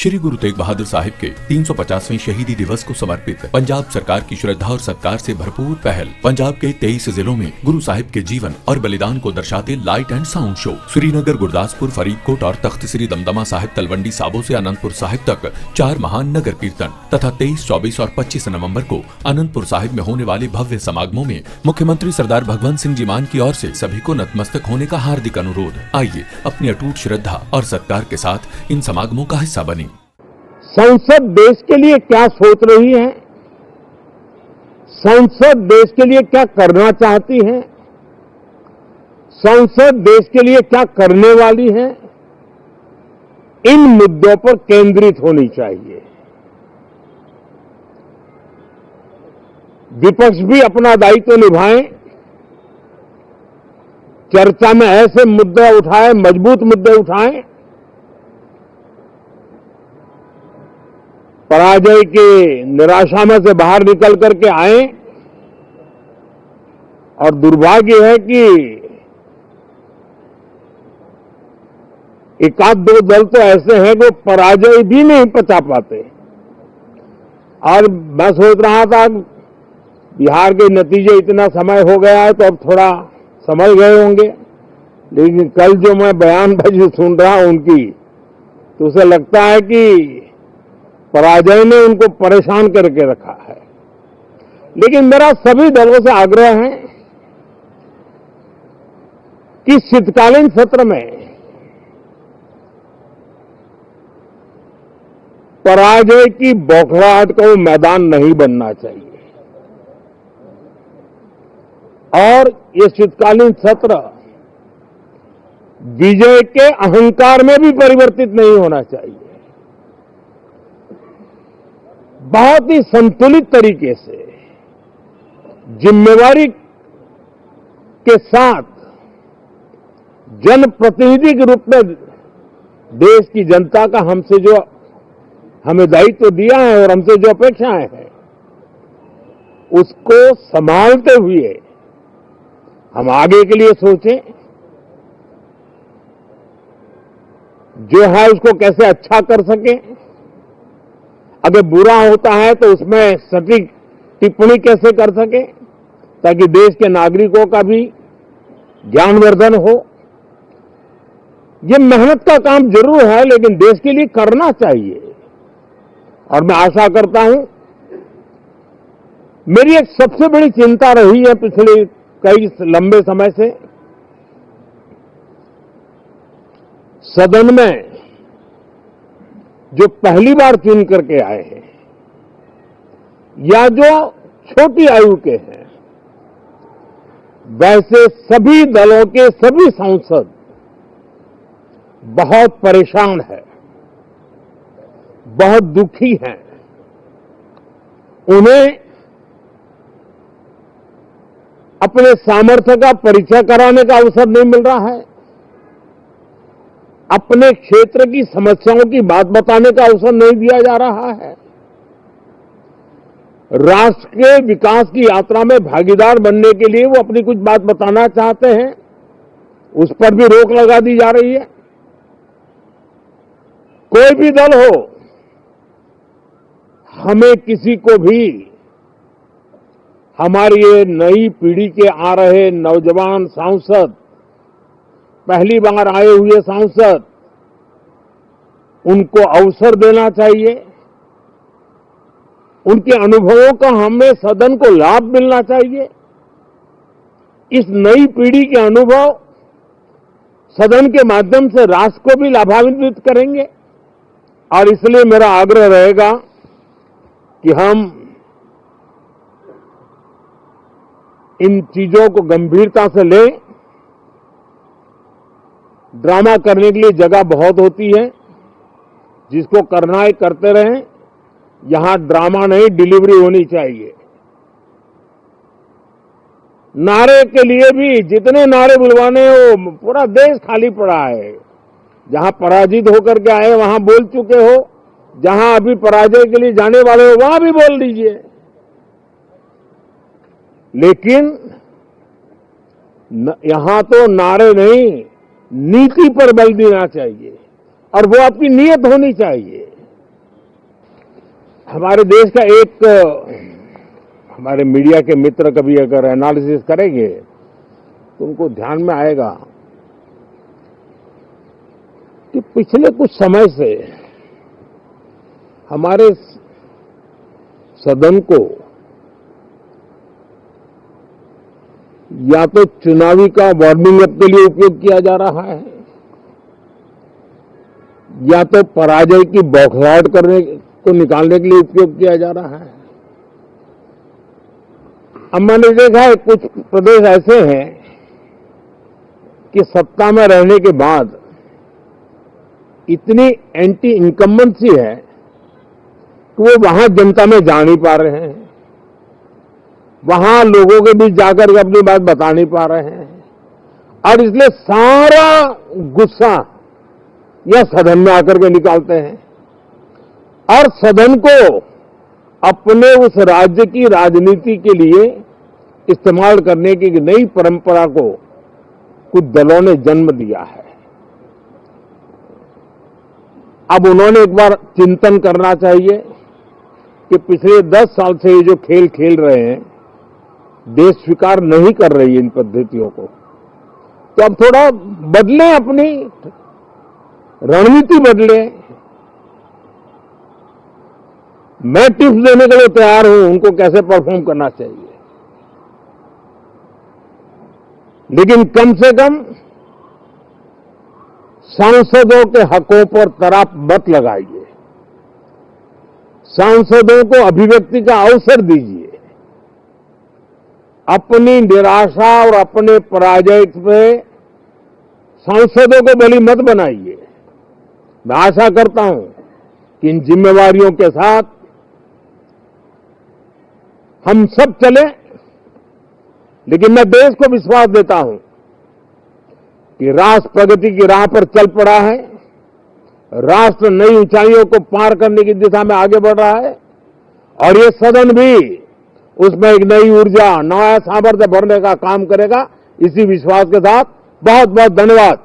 श्री गुरु तेग बहादुर साहिब के 350वें शहीदी दिवस को समर्पित पंजाब सरकार की श्रद्धा और सत्कार से भरपूर पहल। पंजाब के 23 जिलों में गुरु साहिब के जीवन और बलिदान को दर्शाते light and sound show Srinagar, Gurdaspur, Faridkot और तख्त श्री दमदमा साहिब, तलवंडी साबो से अनंतपुर साहिब तक 4 महान नगर कीर्तन तथा 23, 24 और 25 नवंबर को अनंतपुर साहिब में होने वाले भव्य समागमों में मुख्यमंत्री सरदार भगवंत सिंह जी मान की ओर से सभी को नतमस्तक होने का हार्दिक अनुरोध। आइए अपनी अटूट श्रद्धा और सत्कार के साथ इन समागमों का हिस्सा बने। संसद देश के लिए क्या सोच रही है, संसद देश के लिए क्या करना चाहती है, संसद देश के लिए क्या करने वाली है, इन मुद्दों पर केंद्रित होनी चाहिए। विपक्ष भी अपना दायित्व निभाएं, चर्चा में ऐसे मुद्दे उठाएं, मजबूत मुद्दे उठाएं, पराजय की निराशा में से बाहर निकल करके आए। और दुर्भाग्य है कि एकाध दो दल तो ऐसे हैं जो पराजय भी नहीं पचा पाते। और मैं सोच रहा था बिहार के नतीजे इतना समय हो गया है तो अब थोड़ा समझ गए होंगे, लेकिन कल जो मैं बयानबाजी सुन रहा हूं उनकी, तो उसे लगता है कि पराजय ने उनको परेशान करके रखा है। लेकिन मेरा सभी दलों से आग्रह है कि शीतकालीन सत्र में पराजय की बौखलाहट का मैदान नहीं बनना चाहिए और ये शीतकालीन सत्र विजय के अहंकार में भी परिवर्तित नहीं होना चाहिए। बहुत ही संतुलित तरीके से जिम्मेवारी के साथ जनप्रतिनिधि के रूप में देश की जनता का हमसे जो हमें दायित्व दिया है और हमसे जो अपेक्षाएं हैं उसको संभालते हुए हम आगे के लिए सोचें, जो है उसको कैसे अच्छा कर सकें। अगर बुरा होता है तो उसमें सटीक टिप्पणी कैसे कर सके ताकि देश के नागरिकों का भी ज्ञानवर्धन हो। ये मेहनत का काम जरूर है लेकिन देश के लिए करना चाहिए। और मैं आशा करता हूं, मेरी एक सबसे बड़ी चिंता रही है पिछले कई लंबे समय से, सदन में जो पहली बार चुन करके आए हैं या जो छोटी आयु के हैं, वैसे सभी दलों के सभी सांसद बहुत परेशान हैं, बहुत दुखी हैं। उन्हें अपने सामर्थ्य का परिचय कराने का अवसर नहीं मिल रहा है, अपने क्षेत्र की समस्याओं की बात बताने का अवसर नहीं दिया जा रहा है। राष्ट्र के विकास की यात्रा में भागीदार बनने के लिए वो अपनी कुछ बात बताना चाहते हैं, उस पर भी रोक लगा दी जा रही है। कोई भी दल हो, हमें किसी को भी हमारी ये नई पीढ़ी के आ रहे नौजवान सांसद, पहली बार आए हुए सांसद, उनको अवसर देना चाहिए। उनके अनुभवों का हमें सदन को लाभ मिलना चाहिए। इस नई पीढ़ी के अनुभव सदन के माध्यम से राष्ट्र को भी लाभान्वित करेंगे। और इसलिए मेरा आग्रह रहेगा कि हम इन चीजों को गंभीरता से लें। ड्रामा करने के लिए जगह बहुत होती है, जिसको करना है करते रहें। यहां ड्रामा नहीं, डिलीवरी होनी चाहिए। नारे के लिए भी जितने नारे बुलवाने हो, पूरा देश खाली पड़ा है। जहां पराजित होकर के आए वहां बोल चुके हो, जहां अभी पराजय के लिए जाने वाले हो वहां भी बोल दीजिए। लेकिन यहां तो नारे नहीं, नीति पर बल देना चाहिए और वो आपकी नीयत होनी चाहिए। हमारे देश का एक हमारे मीडिया के मित्र कभी अगर एनालिसिस करेंगे तो उनको ध्यान में आएगा कि पिछले कुछ समय से हमारे सदन को या तो चुनावी का वार्मिंग अप के लिए उपयोग किया जा रहा है या तो पराजय की बौखलाहट करने को निकालने के लिए उपयोग किया जा रहा है। अब मैंने देखा है कुछ प्रदेश ऐसे हैं कि सत्ता में रहने के बाद इतनी एंटी इनकम्बेंसी है कि वो वहां जनता में जा नहीं पा रहे हैं, वहां लोगों के बीच जाकर के अपनी बात बता नहीं पा रहे हैं और इसलिए सारा गुस्सा या सदन में आकर के निकालते हैं और सदन को अपने उस राज्य की राजनीति के लिए इस्तेमाल करने की एक नई परंपरा को कुछ दलों ने जन्म दिया है। अब उन्होंने एक बार चिंतन करना चाहिए कि पिछले 10 साल से ये जो खेल खेल रहे हैं, देश स्वीकार नहीं कर रही है इन पद्धतियों को, तो अब थोड़ा बदलें, अपनी रणनीति बदलें। मैं टिप्स देने के लिए तैयार हूं उनको कैसे परफॉर्म करना चाहिए, लेकिन कम से कम सांसदों के हकों पर तराप मत लगाइए, सांसदों को अभिव्यक्ति का अवसर दीजिए, अपनी निराशा और अपने पराजय पे सांसदों को बलि मत बनाइए। मैं आशा करता हूं कि इन जिम्मेवारियों के साथ हम सब चलें, लेकिन मैं देश को विश्वास देता हूं कि राष्ट्र प्रगति की राह पर चल पड़ा है, राष्ट्र नई ऊंचाइयों को पार करने की दिशा में आगे बढ़ रहा है और ये सदन भी उसमें एक नई ऊर्जा, नया सामर्थ्य भरने का काम करेगा। इसी विश्वास के साथ बहुत बहुत धन्यवाद।